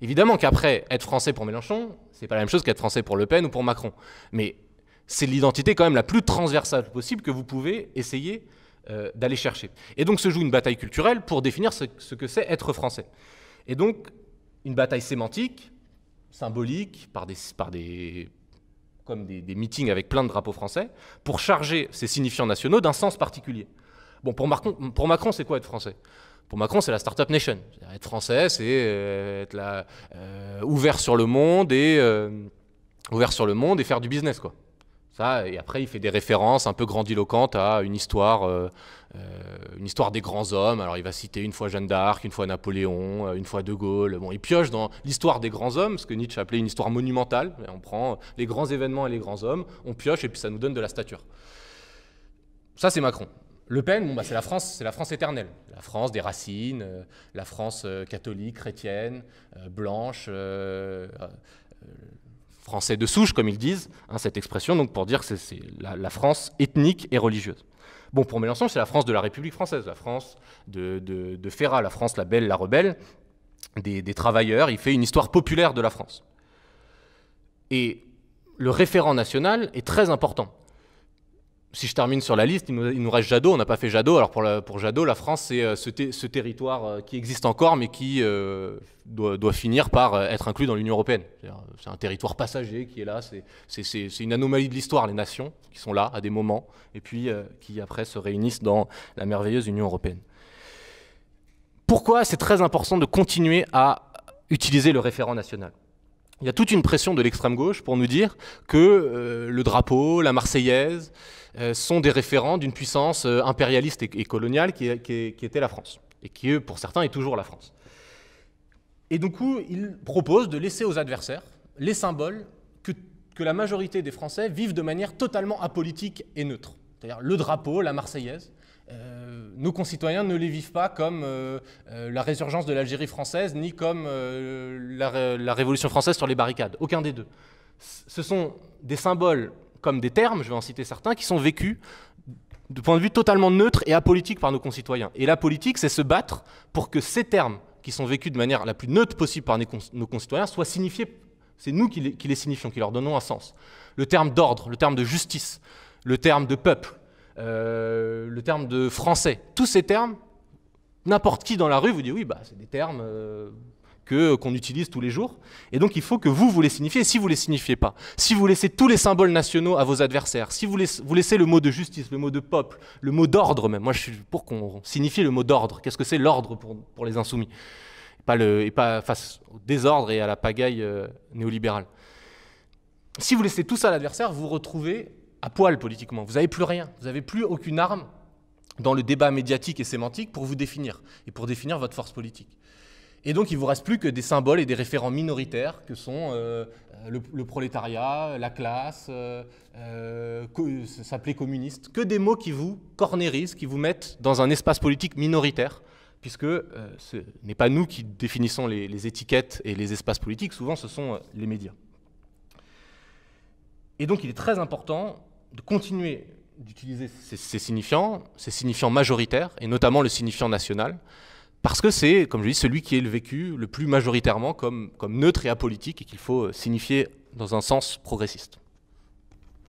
Évidemment qu'après, être français pour Mélenchon, c'est pas la même chose qu'être français pour Le Pen ou pour Macron. Mais c'est l'identité quand même la plus transversale possible que vous pouvez essayer d'aller chercher. Et donc se joue une bataille culturelle pour définir ce que c'est être français. Et donc une bataille sémantique, symbolique, comme des meetings avec plein de drapeaux français, pour charger ces signifiants nationaux d'un sens particulier. Bon, pour Macron, c'est quoi être français? Pour Macron, c'est la Startup Nation. Être français, c'est être ouvert sur le monde et faire du business, quoi. Ça, et après, il fait des références un peu grandiloquentes à une histoire des grands hommes. Alors, il va citer une fois Jeanne d'Arc, une fois Napoléon, une fois De Gaulle. Bon, il pioche dans l'histoire des grands hommes, ce que Nietzsche appelait une histoire monumentale. On prend les grands événements et les grands hommes, on pioche et puis ça nous donne de la stature. Ça, c'est Macron. Le Pen, bon, bah, c'est la France éternelle. La France des racines, la France catholique, chrétienne, blanche, français de souche, comme ils disent, hein, cette expression, donc pour dire que c'est la France ethnique et religieuse. Bon, pour Mélenchon, c'est la France de la République française, la France de Ferrat, la France la belle, la rebelle, des travailleurs. Il fait une histoire populaire de la France. Et le référent national est très important. Si je termine sur la liste, il nous reste Jadot, on n'a pas fait Jadot. Alors pour Jadot, la France, c'est ce territoire qui existe encore, mais qui doit finir par être inclus dans l'Union européenne. C'est un territoire passager qui est là, c'est une anomalie de l'histoire, les nations qui sont là à des moments, et puis qui après se réunissent dans la merveilleuse Union européenne. Pourquoi c'est très important de continuer à utiliser le référent national? Il y a toute une pression de l'extrême gauche pour nous dire que le drapeau, la Marseillaise, sont des référents d'une puissance impérialiste et coloniale qui était la France, et qui, pour certains, est toujours la France. Et du coup, il propose de laisser aux adversaires les symboles que la majorité des Français vivent de manière totalement apolitique et neutre. C'est-à-dire le drapeau, la Marseillaise. Nos concitoyens ne les vivent pas comme la résurgence de l'Algérie française, ni comme la Révolution française sur les barricades. Aucun des deux. Ce sont des symboles comme des termes, je vais en citer certains, qui sont vécus de point de vue totalement neutre et apolitique par nos concitoyens. Et la politique, c'est se battre pour que ces termes, qui sont vécus de manière la plus neutre possible par nos concitoyens, soient signifiés. C'est nous qui les signifions, qui leur donnons un sens. Le terme d'ordre, le terme de justice, le terme de peuple, le terme de français, tous ces termes, n'importe qui dans la rue vous dit oui, bah, c'est des termes qu'on utilise tous les jours, et donc il faut que vous les signifiez. Et si vous ne les signifiez pas, si vous laissez tous les symboles nationaux à vos adversaires, si vous laissez le mot de justice, le mot de peuple, le mot d'ordre même, moi je suis pour qu'on signifie le mot d'ordre. Qu'est-ce que c'est l'ordre pour les insoumis, et pas face au désordre et à la pagaille néolibérale. Si vous laissez tout ça à l'adversaire, vous vous retrouvez à poil politiquement. Vous n'avez plus rien, vous n'avez plus aucune arme dans le débat médiatique et sémantique pour vous définir, et pour définir votre force politique. Et donc, il ne vous reste plus que des symboles et des référents minoritaires que sont le prolétariat, la classe, s'appeler communiste, que des mots qui vous cornérisent, qui vous mettent dans un espace politique minoritaire, puisque ce n'est pas nous qui définissons les étiquettes et les espaces politiques, souvent ce sont les médias. Et donc, il est très important de continuer d'utiliser ces signifiants majoritaires, et notamment le signifiant national, parce que c'est, comme je dis, celui qui est le vécu le plus majoritairement comme neutre et apolitique, et qu'il faut signifier dans un sens progressiste.